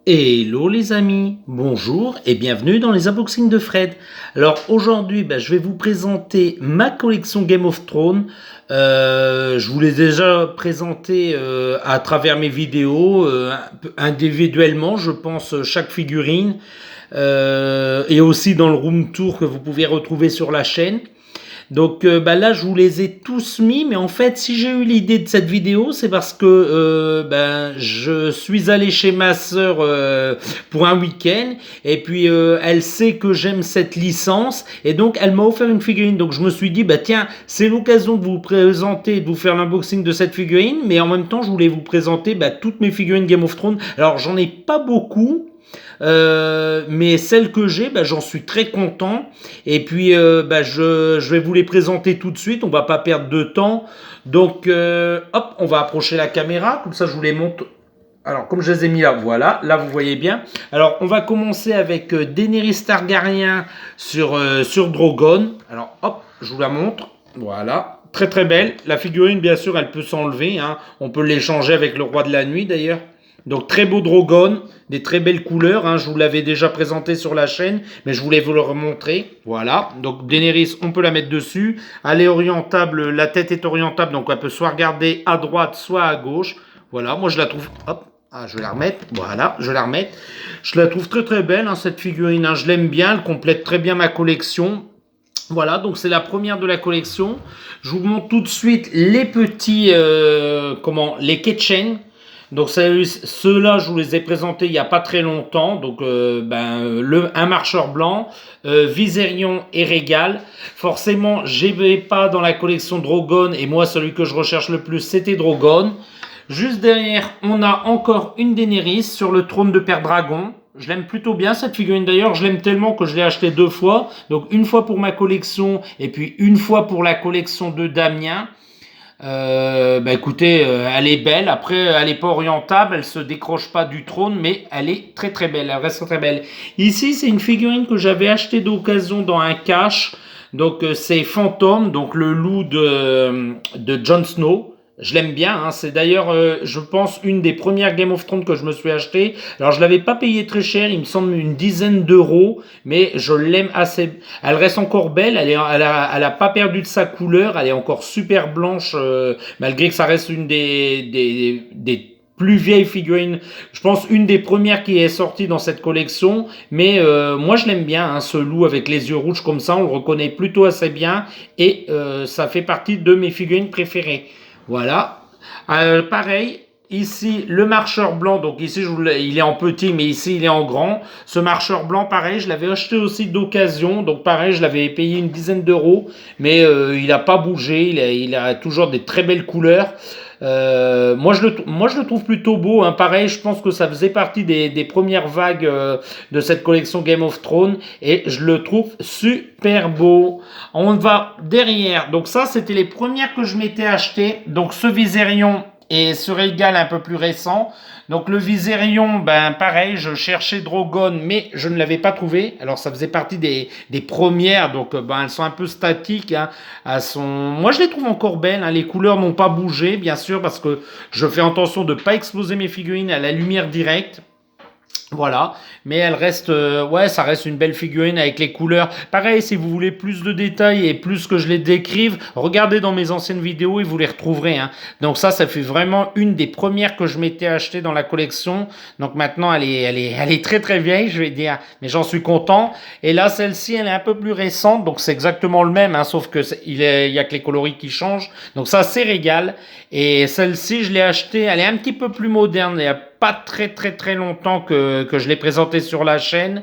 Hello les amis, bonjour et bienvenue dans les unboxings de Fred. Alors aujourd'hui, je vais vous présenter ma collection Game of Thrones. Je vous l'ai déjà présenté à travers mes vidéos, individuellement, je pense, chaque figurine, et aussi dans le room tour que vous pouvez retrouver sur la chaîne. Donc là, je vous les ai tous mis, mais en fait, si j'ai eu l'idée de cette vidéo, c'est parce que je suis allé chez ma sœur pour un week-end, et puis elle sait que j'aime cette licence, et donc elle m'a offert une figurine. Donc je me suis dit, tiens, c'est l'occasion de vous présenter, de vous faire l'unboxing de cette figurine, mais en même temps, je voulais vous présenter toutes mes figurines Game of Thrones. Alors j'en ai pas beaucoup. Mais celles que j'ai, j'en suis très content. Et puis, je vais vous les présenter tout de suite. On va pas perdre de temps. Donc, hop, on va approcher la caméra. Comme ça, je vous les montre. Alors, comme je les ai mis là, voilà. Là, vous voyez bien. Alors, on va commencer avec Daenerys Targaryen sur Drogon. Alors, hop, je vous la montre. Voilà. Très très belle. La figurine, bien sûr, elle peut s'enlever. Hein. On peut l'échanger avec le roi de la nuit, d'ailleurs. Donc très beau Drogon, des très belles couleurs, hein, je vous l'avais déjà présenté sur la chaîne, mais je voulais vous le remontrer. Voilà, donc Daenerys, on peut la mettre dessus. Elle est orientable, la tête est orientable, donc elle peut soit regarder à droite, soit à gauche. Voilà, moi je la trouve... Hop, je vais la remettre, voilà, je vais la remettre. Je la trouve très très belle, hein, cette figurine, hein, je l'aime bien, elle complète très bien ma collection. Voilà, donc c'est la première de la collection. Je vous montre tout de suite les petits, les Ketchen. Donc ceux-là, je vous les ai présentés il n'y a pas très longtemps. Donc un marcheur blanc, Viserion et Régal. Forcément, je n'avais pas dans la collection Drogon, et moi celui que je recherche le plus, c'était Drogon. Juste derrière, on a encore une Daenerys sur le trône de Père Dragon. Je l'aime plutôt bien cette figurine, d'ailleurs, je l'aime tellement que je l'ai acheté 2 fois. Donc une fois pour ma collection et puis une fois pour la collection de Damien. Écoutez, elle est belle. Après, elle n'est pas orientable, elle se décroche pas du trône, mais elle est très très belle, elle reste très belle. Ici, c'est une figurine que j'avais achetée d'occasion dans un cache. Donc c'est Fantôme, donc le loup de Jon Snow. Je l'aime bien, hein. C'est d'ailleurs, je pense, une des premières Game of Thrones que je me suis acheté. Alors, je l'avais pas payé très cher, il me semble une dizaine d'euros, mais je l'aime assez. Elle reste encore belle, elle a pas perdu de sa couleur, elle est encore super blanche, malgré que ça reste une des plus vieilles figurines. Je pense une des premières qui est sortie dans cette collection, mais moi je l'aime bien, hein, ce loup avec les yeux rouges comme ça, on le reconnaît plutôt assez bien, et ça fait partie de mes figurines préférées. Voilà. Pareil, ici, le marcheur blanc, donc ici, il est en petit, mais ici, il est en grand. Ce marcheur blanc, pareil, je l'avais acheté aussi d'occasion. Donc, pareil, je l'avais payé une dizaine d'euros, mais il n'a pas bougé. Il a toujours des très belles couleurs. Moi, je le trouve plutôt beau, hein. Pareil, je pense que ça faisait partie des premières vagues de cette collection Game of Thrones, et je le trouve super beau. On va derrière. Donc ça, c'était les premières que je m'étais achetées. Donc ce Viserion et ce Régal un peu plus récent. Donc le Viserion, pareil, je cherchais Drogon, mais je ne l'avais pas trouvé. Alors ça faisait partie des premières, donc elles sont un peu statiques, hein. Moi je les trouve encore belles, hein. Les couleurs n'ont pas bougé, bien sûr, parce que je fais attention de ne pas exploser mes figurines à la lumière directe. Voilà, mais elle reste, ouais, ça reste une belle figurine avec les couleurs. Pareil, si vous voulez plus de détails et plus que je les décrive, regardez dans mes anciennes vidéos et vous les retrouverez, hein. Donc ça fait vraiment une des premières que je m'étais acheté dans la collection. Donc maintenant, elle est très très vieille, je vais dire, mais j'en suis content. Et là, celle-ci, elle est un peu plus récente, donc c'est exactement le même, hein, sauf que il y a que les coloris qui changent. Donc ça, c'est Régal. Et celle-ci, je l'ai achetée, elle est un petit peu plus moderne. Il y a pas très très très longtemps que je l'ai présenté sur la chaîne,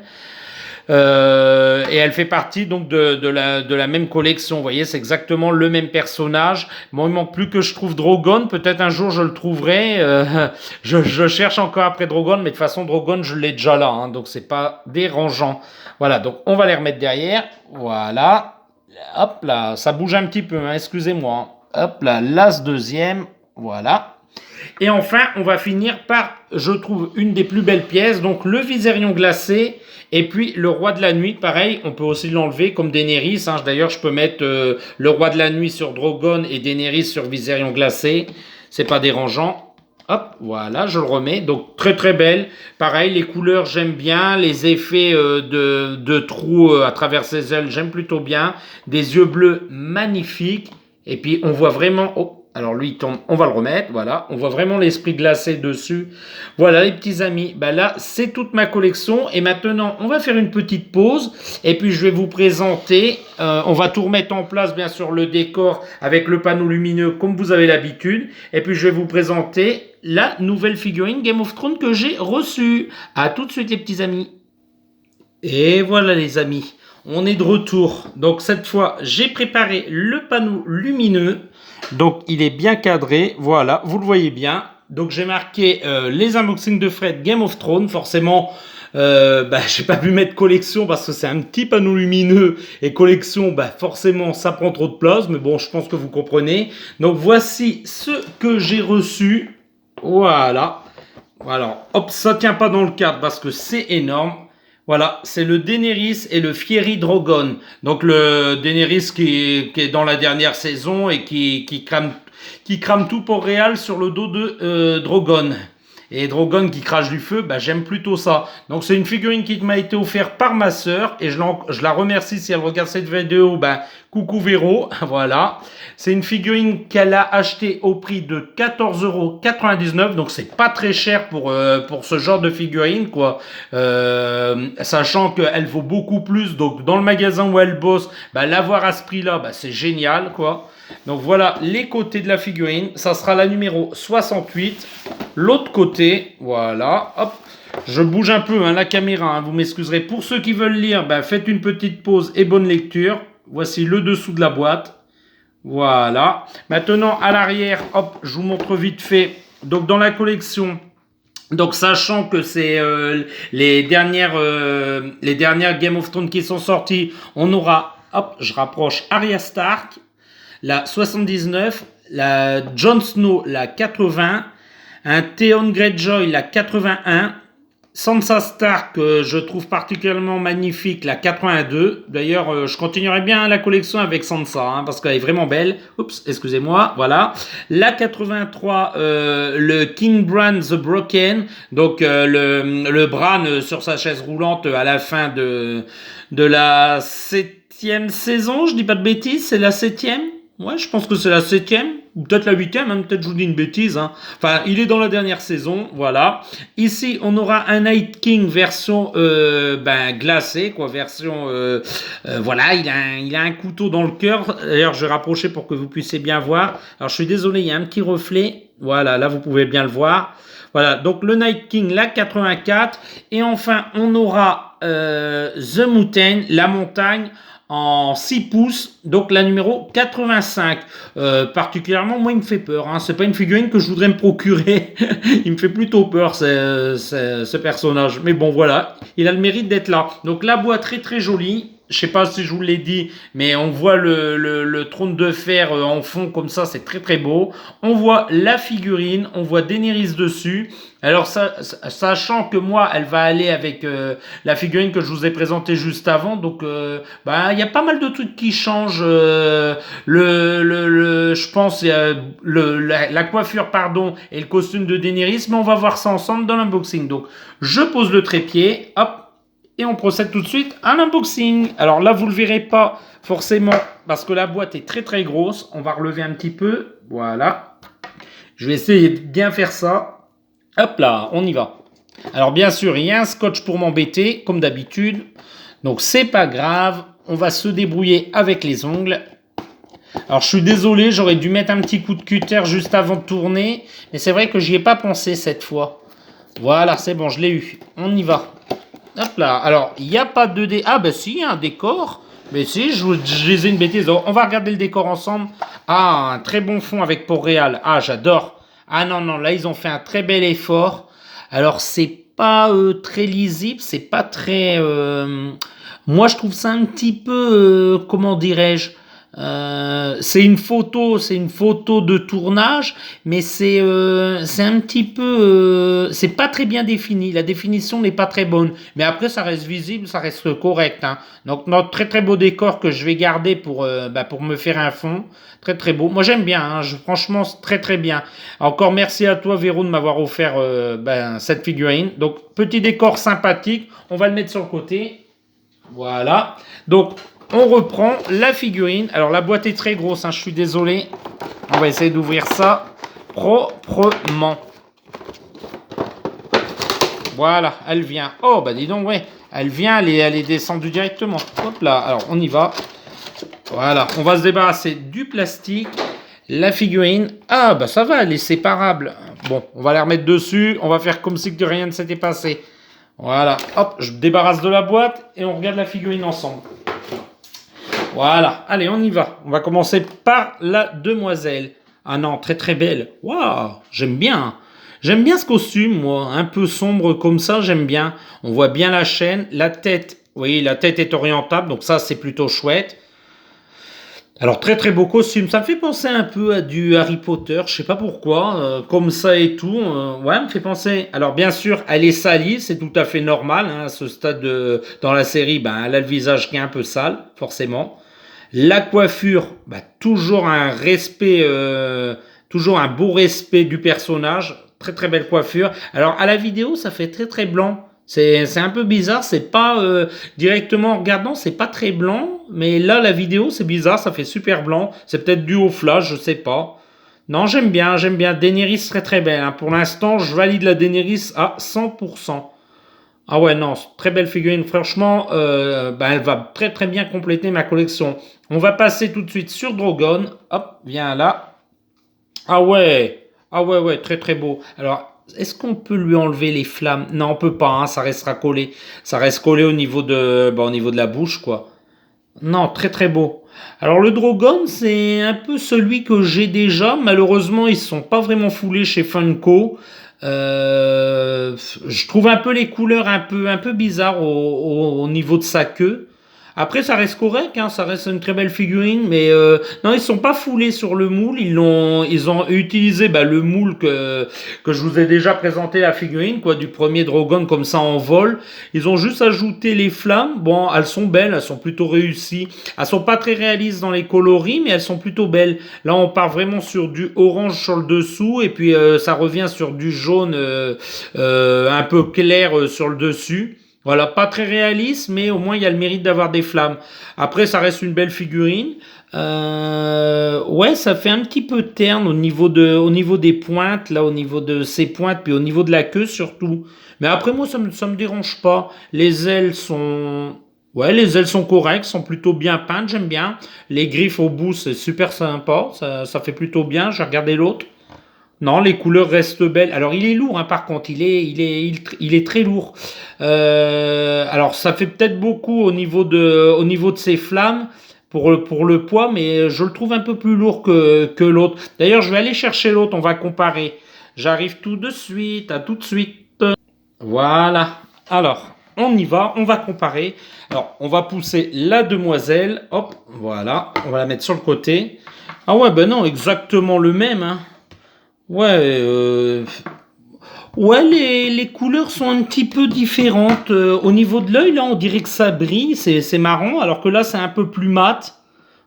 et elle fait partie donc de la même collection. Vous voyez, c'est exactement le même personnage. Bon, il manque plus que je trouve Drogon, peut-être un jour je le trouverai. Je cherche encore après Drogon, mais de toute façon Drogon je l'ai déjà là, hein, donc c'est pas dérangeant. Voilà, donc on va les remettre derrière. Voilà, hop là, ça bouge un petit peu, hein, excusez-moi. Hop là, l'as deuxième, voilà. Et enfin, on va finir par, je trouve, une des plus belles pièces, donc le Viserion glacé, et puis le Roi de la Nuit, pareil, on peut aussi l'enlever comme Daenerys, hein. D'ailleurs, je peux mettre le Roi de la Nuit sur Drogon et Daenerys sur Viserion glacé, c'est pas dérangeant. Hop, voilà, je le remets. Donc très très belle. Pareil, les couleurs j'aime bien. Les effets de trous à travers ses ailes, j'aime plutôt bien. Des yeux bleus magnifiques. Et puis on voit vraiment... Oh, alors lui il tombe, on va le remettre. Voilà, on voit vraiment l'esprit glacé dessus. Voilà les petits amis. Ben là, c'est toute ma collection. Et maintenant, on va faire une petite pause. Et puis je vais vous présenter. On va tout remettre en place, bien sûr, le décor avec le panneau lumineux comme vous avez l'habitude. Et puis je vais vous présenter la nouvelle figurine Game of Thrones que j'ai reçue. À tout de suite les petits amis. Et voilà les amis, on est de retour. Donc cette fois, j'ai préparé le panneau lumineux. Donc il est bien cadré, voilà, vous le voyez bien. Donc j'ai marqué les unboxings de Fred Game of Thrones. Forcément, j'ai pas pu mettre collection parce que c'est un petit panneau lumineux. Et collection, forcément, ça prend trop de place. Mais bon, je pense que vous comprenez. Donc voici ce que j'ai reçu. Voilà. Alors, hop, ça tient pas dans le cadre parce que c'est énorme. Voilà, c'est le Daenerys et le Fiery Drogon. Donc le Daenerys qui est dans la dernière saison et qui crame tout pour Réal sur le dos de Drogon. Et Drogon qui crache du feu, j'aime plutôt ça. Donc c'est une figurine qui m'a été offerte par ma sœur et je la remercie si elle regarde cette vidéo. Coucou Véro, voilà. C'est une figurine qu'elle a achetée au prix de 14,99 €. Donc c'est pas très cher pour ce genre de figurine, quoi. Sachant qu'elle vaut beaucoup plus. Donc dans le magasin où elle bosse, l'avoir à ce prix-là, c'est génial, quoi. Donc voilà les côtés de la figurine. Ça sera la numéro 68. L'autre côté, voilà, hop. Je bouge un peu la caméra, vous m'excuserez. Pour ceux qui veulent lire, faites une petite pause et bonne lecture. Voici le dessous de la boîte. Voilà. Maintenant, à l'arrière, hop, je vous montre vite fait. Donc dans la collection, donc sachant que c'est les dernières Game of Thrones qui sont sorties, on aura, hop, je rapproche Arya Stark, la 79, la Jon Snow, la 80, un Theon Greyjoy, la 81, Sansa Stark, je trouve particulièrement magnifique, la 82. D'ailleurs, je continuerai bien la collection avec Sansa, parce qu'elle est vraiment belle. Oups, excusez-moi, voilà. La 83, le King Bran the Broken, donc le Bran sur sa chaise roulante à la fin de la 7e saison, je dis pas de bêtises, c'est la 7e. Ouais, je pense que c'est la 7e, ou peut-être la 8e, peut-être je vous dis une bêtise. Enfin, il est dans la dernière saison, voilà. Ici, on aura un Night King version glacée, quoi, version... voilà, il a un couteau dans le cœur. D'ailleurs, je vais rapprocher pour que vous puissiez bien voir. Alors, je suis désolé, il y a un petit reflet. Voilà, là, vous pouvez bien le voir. Voilà, donc le Night King, la 84. Et enfin, on aura The Mountain, la montagne, en 6 pouces, donc la numéro 85. Particulièrement, moi, il me fait peur. C'est pas une figurine que je voudrais me procurer. Il me fait plutôt peur, ce personnage. Mais bon, voilà, il a le mérite d'être là. Donc la boîte très très jolie. Je sais pas si je vous l'ai dit, mais on voit le trône de fer en fond comme ça, c'est très très beau. On voit la figurine, on voit Daenerys dessus. Alors sachant que moi, elle va aller avec la figurine que je vous ai présentée juste avant, donc il y a pas mal de trucs qui changent. Je pense la coiffure et le costume de Daenerys, mais on va voir ça ensemble dans l'unboxing. Donc je pose le trépied, hop. Et on procède tout de suite à l'unboxing. Alors là, vous ne le verrez pas forcément parce que la boîte est très très grosse. On va relever un petit peu. Voilà. Je vais essayer de bien faire ça. Hop là, on y va. Alors bien sûr, il y a un scotch pour m'embêter, comme d'habitude. Donc c'est pas grave. On va se débrouiller avec les ongles. Alors je suis désolé, j'aurais dû mettre un petit coup de cutter juste avant de tourner. Mais c'est vrai que j'y ai pas pensé cette fois. Voilà, c'est bon, je l'ai eu. On y va. Hop là, alors il n'y a pas de décor. Ah si, il y a un décor. Mais si, je disais une bêtise. Donc, on va regarder le décor ensemble. Ah, un très bon fond avec Port-Réal. Ah, j'adore. Ah non, là ils ont fait un très bel effort. Alors c'est pas très lisible, c'est pas très... Moi je trouve ça un petit peu, comment dirais-je, C'est une photo de tournage, mais c'est un petit peu, c'est pas très bien défini. La définition n'est pas très bonne, mais après ça reste visible, ça reste correct, hein. Donc notre très très beau décor que je vais garder pour me faire un fond, très très beau. Moi j'aime bien, hein, franchement c'est très très bien. Encore merci à toi Véro de m'avoir offert cette figurine. Donc petit décor sympathique, on va le mettre sur le côté. Voilà. Donc, on reprend la figurine. Alors, la boîte est très grosse, hein, je suis désolé. On va essayer d'ouvrir ça proprement. Voilà, elle vient. Oh, bah dis donc, ouais. Elle vient, elle est descendue directement. Hop là, alors on y va. Voilà, on va se débarrasser du plastique. La figurine, ah bah ça va, elle est séparable. Bon, on va la remettre dessus. On va faire comme si que rien ne s'était passé. Voilà, hop, je me débarrasse de la boîte et on regarde la figurine ensemble. Voilà, allez, on y va. On va commencer par la demoiselle. Ah non, très très belle. Waouh, j'aime bien. J'aime bien ce costume, moi. Un peu sombre comme ça, j'aime bien. On voit bien la chaîne. La tête, oui, la tête est orientable, donc ça, c'est plutôt chouette. Alors, très très beau costume. Ça me fait penser un peu à du Harry Potter. Je sais pas pourquoi. Comme ça et tout. Ouais, me fait penser. Alors, bien sûr, elle est salie. C'est tout à fait normal, hein, à ce stade dans la série. Ben, elle a le visage qui est un peu sale, forcément. La coiffure, bah, toujours un respect, toujours un beau respect du personnage. Très très belle coiffure. Alors à la vidéo, ça fait très très blanc. C'est un peu bizarre. C'est pas directement en regardant, c'est pas très blanc. Mais là, la vidéo, c'est bizarre. Ça fait super blanc. C'est peut-être dû au flash, je sais pas. Non, j'aime bien, j'aime bien. Daenerys très très belle, hein. Pour l'instant, je valide la Daenerys à 100%. Ah ouais, non, très belle figurine. Franchement, elle va très très bien compléter ma collection. On va passer tout de suite sur Drogon. Hop, viens là. Ah ouais, ouais, très très beau. Alors, est-ce qu'on peut lui enlever les flammes? Non, on peut pas, hein, ça restera collé. Ça reste collé au niveau de la bouche, quoi. Non, très très beau. Alors le Drogon, c'est un peu celui que j'ai déjà. Malheureusement, ils ne sont pas vraiment foulés chez Funko. Je trouve un peu les couleurs un peu bizarres au niveau de sa queue. Après, ça reste correct, hein, ça reste une très belle figurine, mais non, ils sont pas foulés sur le moule. Ils ont utilisé le moule que je vous ai déjà présenté la figurine, quoi, du premier Drogon comme ça en vol. Ils ont juste ajouté les flammes. Bon, elles sont belles, elles sont plutôt réussies. Elles sont pas très réalistes dans les coloris, mais elles sont plutôt belles. Là, on part vraiment sur du orange sur le dessous, et puis ça revient sur du jaune un peu clair sur le dessus. Voilà, pas très réaliste, mais au moins il y a le mérite d'avoir des flammes. Après, ça reste une belle figurine. Ouais, ça fait un petit peu terne au niveau des pointes, là, au niveau de ses pointes, puis au niveau de la queue surtout. Mais après, moi, ça me dérange pas. Ouais, les ailes sont correctes, sont plutôt bien peintes, j'aime bien. Les griffes au bout, c'est super sympa, ça fait plutôt bien. J'ai regardé l'autre. Non, les couleurs restent belles. Alors, il est lourd, hein, par contre. Il est très lourd. Alors, ça fait peut-être beaucoup au niveau de ses flammes pour le poids, mais je le trouve un peu plus lourd que l'autre. D'ailleurs, je vais aller chercher l'autre. On va comparer. J'arrive tout de suite. À tout de suite. Voilà. Alors, on y va. On va comparer. Alors, on va pousser la demoiselle. Hop, voilà. On va la mettre sur le côté. Ah ouais, ben non, exactement le même, hein. Ouais, ouais, les couleurs sont un petit peu différentes. Au niveau de l'œil, là, on dirait que ça brille, c'est marron, alors que là, c'est un peu plus mat.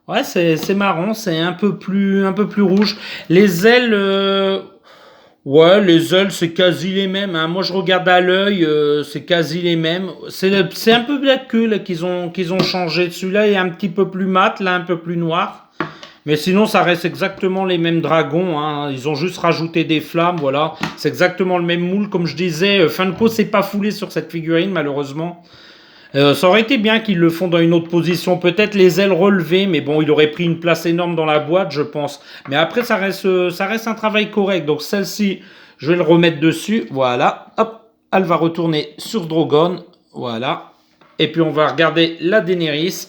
Ouais, c'est marron, c'est un peu plus rouge. Les ailes, ouais, les ailes, c'est quasi les mêmes, hein. Moi, je regarde à l'œil, c'est quasi les mêmes. C'est un peu la queue là qu'ils ont changé. Celui-là est un petit peu plus mat, là un peu plus noir. Mais sinon, ça reste exactement les mêmes dragons, hein. Ils ont juste rajouté des flammes, voilà. C'est exactement le même moule. Comme je disais, Funko s'est pas foulé sur cette figurine, malheureusement. Ça aurait été bien qu'ils le font dans une autre position. Peut-être les ailes relevées, mais bon, il aurait pris une place énorme dans la boîte, je pense. Mais après, ça reste un travail correct. Donc celle-ci, je vais le remettre dessus. Voilà. Hop, elle va retourner sur Drogon. Voilà. Et puis on va regarder la Daenerys.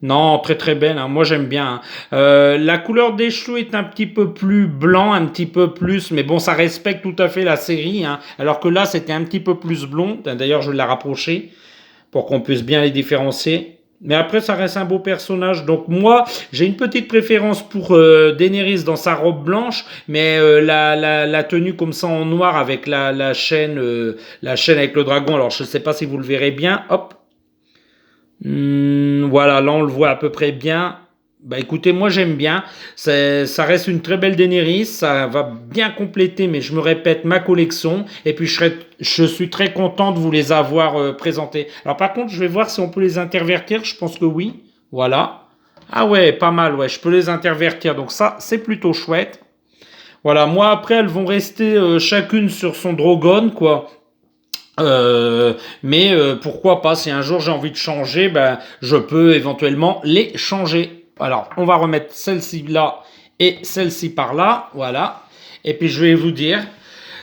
Non, très très belle, hein. Moi j'aime bien, hein. La couleur des cheveux est un petit peu plus blanc, un petit peu plus, mais bon, ça respecte tout à fait la série, hein. Alors que là, c'était un petit peu plus blond. D'ailleurs, je vais la rapprocher pour qu'on puisse bien les différencier. Mais après, ça reste un beau personnage. Donc moi, j'ai une petite préférence pour Daenerys dans sa robe blanche, mais la tenue comme ça en noir avec la chaîne avec le dragon. Alors je ne sais pas si vous le verrez bien. Hop. Voilà, là on le voit à peu près bien. Bah écoutez, moi j'aime bien. Ça reste une très belle Daenerys. Ça va bien compléter, mais je me répète, ma collection. Et puis je suis très content de vous les avoir présentés. Alors par contre, je vais voir si on peut les intervertir. Je pense que oui. Voilà. Ah ouais, pas mal, ouais. Je peux les intervertir. Donc ça, c'est plutôt chouette. Voilà, moi après, elles vont rester chacune sur son Drogon, quoi. Mais pourquoi pas, si un jour j'ai envie de changer, ben, je peux éventuellement les changer. Alors, on va remettre celle-ci là et celle-ci par là, voilà. Et puis je vais vous dire,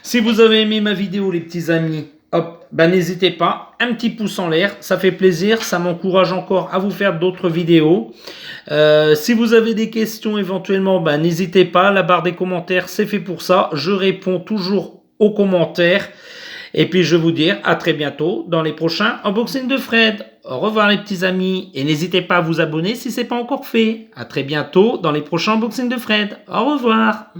si vous avez aimé ma vidéo les petits amis, hop, ben n'hésitez pas, un petit pouce en l'air, ça fait plaisir, ça m'encourage encore à vous faire d'autres vidéos. Si vous avez des questions éventuellement, ben n'hésitez pas, la barre des commentaires c'est fait pour ça, je réponds toujours aux commentaires. Et puis je vais vous dire à très bientôt dans les prochains unboxings de Fred. Au revoir les petits amis et n'hésitez pas à vous abonner si ce n'est pas encore fait. À très bientôt dans les prochains unboxings de Fred. Au revoir.